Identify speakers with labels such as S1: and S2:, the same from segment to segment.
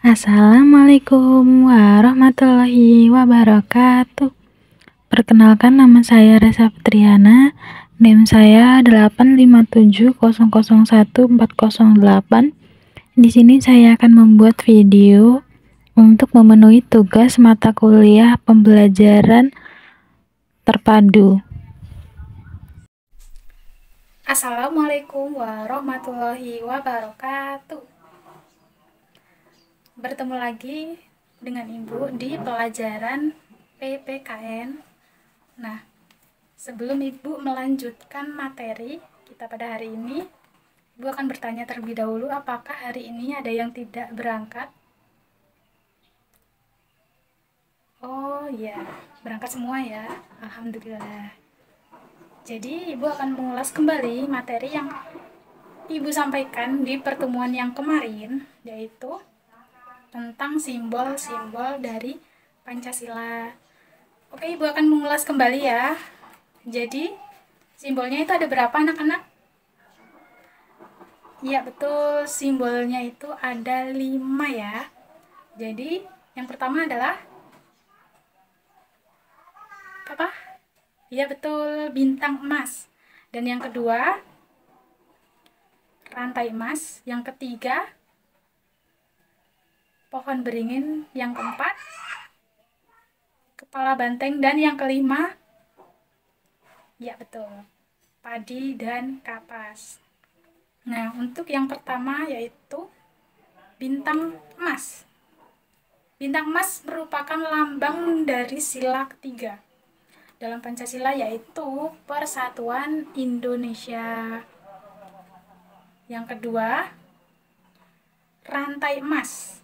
S1: Assalamualaikum warahmatullahi wabarakatuh. Perkenalkan, nama saya Resa Fitriana. NIM saya 857001408. Di sini saya akan membuat video untuk memenuhi tugas mata kuliah pembelajaran terpadu.
S2: Assalamualaikum warahmatullahi wabarakatuh. Bertemu lagi dengan Ibu di pelajaran PPKN. Nah, sebelum Ibu melanjutkan materi kita pada hari ini, Ibu akan bertanya terlebih dahulu apakah hari ini ada yang tidak berangkat? Oh ya, berangkat semua ya. Alhamdulillah. Jadi, Ibu akan mengulas kembali materi yang Ibu sampaikan di pertemuan yang kemarin, yaitu tentang simbol-simbol dari Pancasila. Oke, Ibu akan mengulas kembali ya. Jadi, simbolnya itu ada berapa anak-anak? Iya, betul. Simbolnya itu ada 5 ya. Jadi, yang pertama adalah apa? Iya, betul. Bintang emas. Dan yang kedua, rantai emas. Yang ketiga, pohon beringin. Yang keempat, kepala banteng. Dan yang kelima, ya betul, padi dan kapas. Nah, untuk yang pertama yaitu bintang emas. Bintang emas merupakan lambang dari sila ketiga dalam Pancasila, yaitu Persatuan Indonesia. Yang kedua, rantai emas.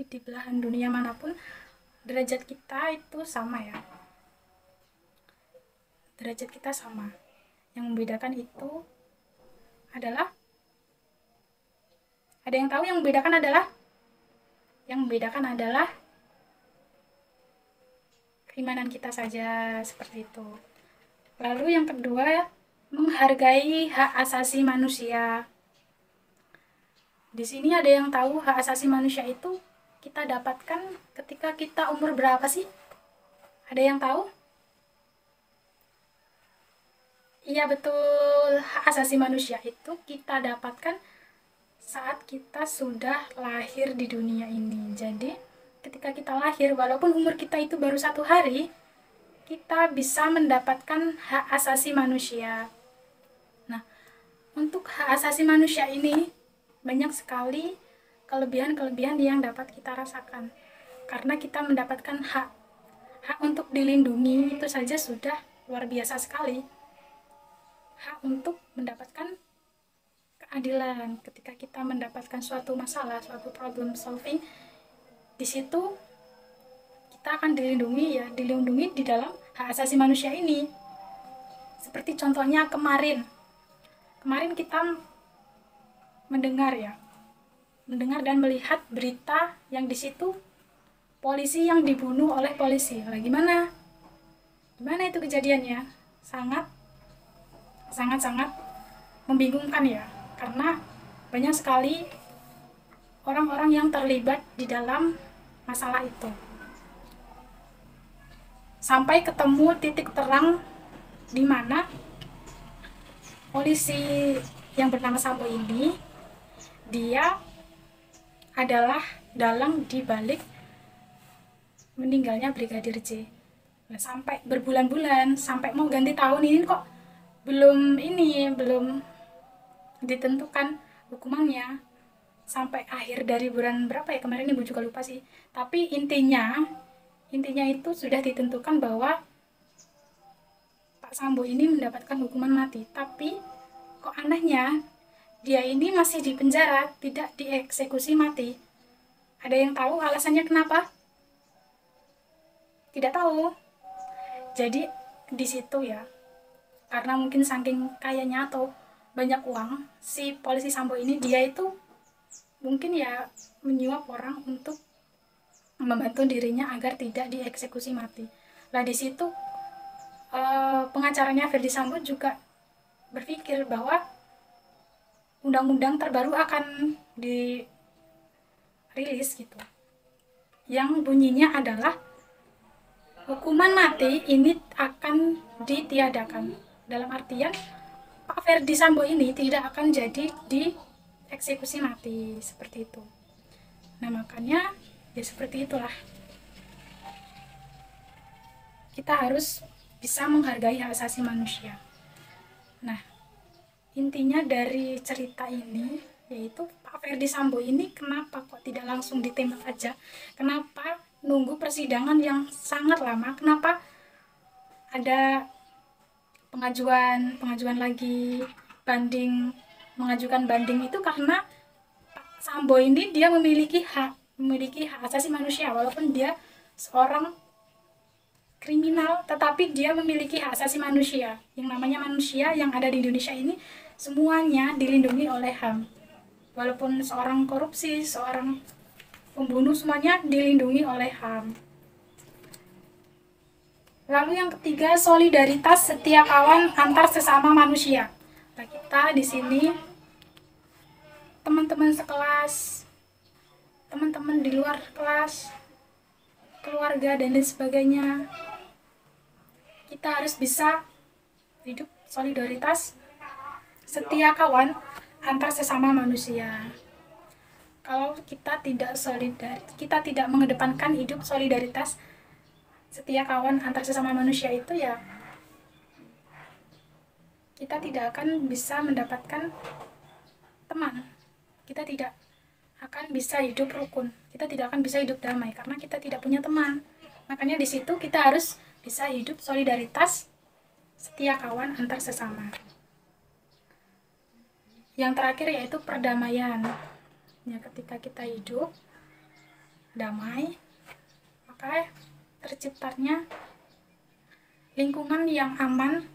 S2: tapi di belahan dunia manapun derajat kita itu sama ya. Derajat kita sama. Yang membedakan itu adalah, ada yang tahu yang membedakan adalah? Yang membedakan adalah keimanan kita saja, seperti itu. Lalu yang kedua, menghargai hak asasi manusia. Di sini ada yang tahu hak asasi manusia itu kita dapatkan ketika kita umur berapa sih? Ada yang tahu? Iya betul, hak asasi manusia itu kita dapatkan saat kita sudah lahir di dunia ini. Jadi ketika kita lahir, walaupun umur kita itu baru 1 hari, kita bisa mendapatkan hak asasi manusia. Nah, untuk hak asasi manusia ini banyak sekali kelebihan-kelebihan yang dapat kita rasakan. Karena kita mendapatkan hak untuk dilindungi itu saja sudah luar biasa sekali. Hak untuk mendapatkan keadilan ketika kita mendapatkan suatu masalah, suatu problem solving, di situ kita akan dilindungi di dalam hak asasi manusia ini. Seperti contohnya kemarin kita mendengar dan melihat berita yang di situ polisi yang dibunuh oleh polisi. Lah gimana itu kejadiannya? Sangat membingungkan ya, karena banyak sekali orang-orang yang terlibat di dalam masalah itu. Sampai ketemu titik terang di mana polisi yang bernama Sambo ini, dia adalah dalang dibalik meninggalnya Brigadir J. Nah, sampai berbulan-bulan, sampai mau ganti tahun ini kok belum ditentukan hukumannya. Sampai akhir dari bulan berapa ya kemarin, ibu juga lupa sih. Tapi intinya itu sudah ditentukan bahwa Pak Sambo ini mendapatkan hukuman mati. Tapi kok anehnya dia ini masih di penjara, tidak dieksekusi mati. Ada yang tahu alasannya kenapa? Tidak tahu. Jadi di situ ya, karena mungkin saking kayanya atau banyak uang, si polisi Sambo ini dia itu mungkin ya menyuap orang untuk membantu dirinya agar tidak dieksekusi mati. Lah di situ pengacaranya Ferdy Sambo juga berpikir bahwa undang-undang terbaru akan dirilis gitu, yang bunyinya adalah hukuman mati ini akan ditiadakan. Dalam artian Pak Ferdy Sambo ini tidak akan jadi dieksekusi mati, seperti itu. Nah makanya ya seperti itulah, kita harus bisa menghargai hak asasi manusia. Nah intinya dari cerita ini yaitu Pak Ferdy Sambo ini kenapa kok tidak langsung ditembak aja, kenapa nunggu persidangan yang sangat lama, kenapa ada pengajuan lagi, mengajukan banding, itu karena Pak Sambo ini dia memiliki hak asasi manusia. Walaupun dia seorang kriminal, tetapi dia memiliki hak asasi manusia. Yang namanya manusia yang ada di Indonesia ini semuanya dilindungi oleh HAM. Walaupun seorang korupsi, seorang pembunuh, semuanya dilindungi oleh HAM. Lalu yang ketiga, solidaritas setia kawan antar sesama manusia. Nah, kita di sini teman-teman sekelas, teman-teman di luar kelas, keluarga dan lain sebagainya, kita harus bisa hidup solidaritas setia kawan antar sesama manusia. Kalau kita tidak mengedepankan hidup solidaritas setia kawan antar sesama manusia itu ya, kita tidak akan bisa mendapatkan teman, kita tidak akan bisa hidup rukun, kita tidak akan bisa hidup damai karena kita tidak punya teman. Makanya di situ kita harus bisa hidup solidaritas setia kawan antar sesama. Yang terakhir yaitu perdamaian. Ya, ketika kita hidup damai, maka terciptanya lingkungan yang aman,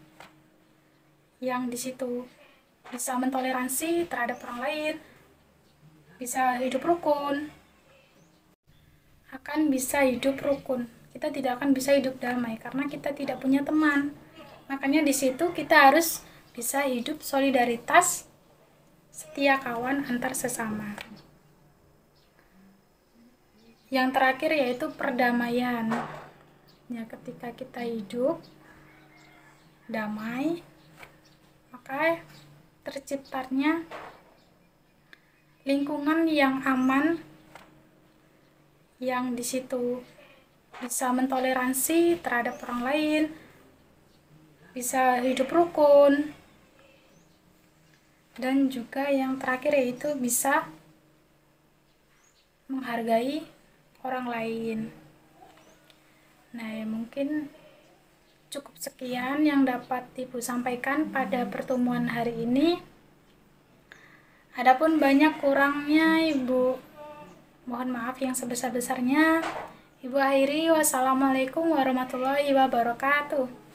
S2: yang di situ bisa mentoleransi terhadap orang lain, bisa hidup rukun, kita tidak akan bisa hidup damai karena kita tidak punya teman. Makanya di situ kita harus bisa hidup solidaritas, setia kawan antar sesama. Yang terakhir yaitu perdamaian. Ya, ketika kita hidup damai, maka terciptanya lingkungan yang aman, yang di situ bisa mentoleransi terhadap orang lain, bisa hidup rukun, dan juga yang terakhir yaitu bisa menghargai orang lain. Nah, ya mungkin cukup sekian yang dapat Ibu sampaikan pada pertemuan hari ini. Adapun banyak kurangnya Ibu mohon maaf yang sebesar-besarnya. Ibu akhiri, wassalamualaikum warahmatullahi wabarakatuh.